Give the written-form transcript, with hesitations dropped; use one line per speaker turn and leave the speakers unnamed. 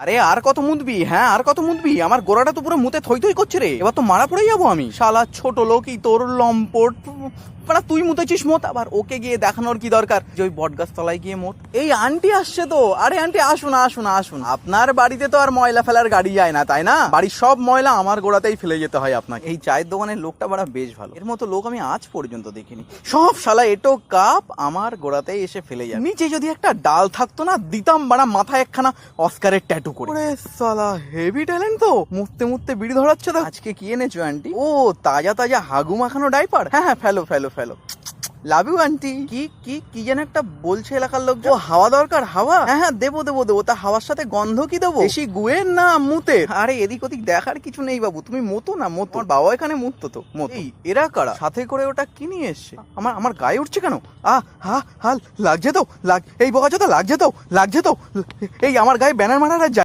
আরে আর কত মুতবি? হ্যাঁ আর কত মুতবি? আমার গোড়াটা তো পুরো মুতে থই থই করছে রে, এবার তো মারা পড়ে যাবো আমি। শালা ছোট লোকই তোর লম্পট, মানে তুই মুতেছিস মত, আবার ওকে গিয়ে দেখানোর কি দরকার যে ওই বটগাছ তলায় গিয়ে মত। এই আন্টি আসছে তো। আরে আন্টি আসুন আসুন আসুন, আপনার বাড়িতে তো আর ময়লা ফেলার গাড়ি যায় না তাই না? বাড়ির সব ময়লা আমার গোড়াতেই ফেলে যেতে হয় আপনাকে। এই চায়ের দোকানের লোকটা বড় বেশ ভালো, এর মতো লোক আমি আজ পর্যন্ত দেখিনি। সব শালা এটো কাপ আমার গোড়াতেই এসে ফেলে যায়। নিচে যদি একটা ডাল থাকতো না, দিতাম বাড়া মাথায় একখানা অস্কারের ট্যাটু করে। ওরে শালা হেভি ট্যালেন্ট তো, মুততে মুততে বিড়ি ধরাচ্ছে তো। আজকে কি এনেছো আন্টি? ও তাজা তাজা হাগু মাখানো ডাইপার। হ্যাঁ হ্যাঁ ফেলো ফেলো ফেলো। Love you aunty. কি কি কি যেন একটা বলছে এলাকার লোক। ও হাওয়া দরকার, হাওয়া? হ্যাঁ হ্যাঁ দেবো দেবো দেবো। তা হাওয়ার সাথে গন্ধ কি দেবো? বেশি গুয়ের না মুতে? আরে এদিক ওদিক দেখার কিছু নেই বাবু, তুমি মতো না মতো। আমার বাবা এখানে মুততো তো মতো। এই এরা কারা? সাথে করে ওটা কি নিয়ে এসছে? আমার আমার গায়ে উঠছে কেন? হা হা লাগছে তো, এই বকা তো লাগছে তো, লাগছে তো। এই আমার গায়ে ব্যানার মারার আর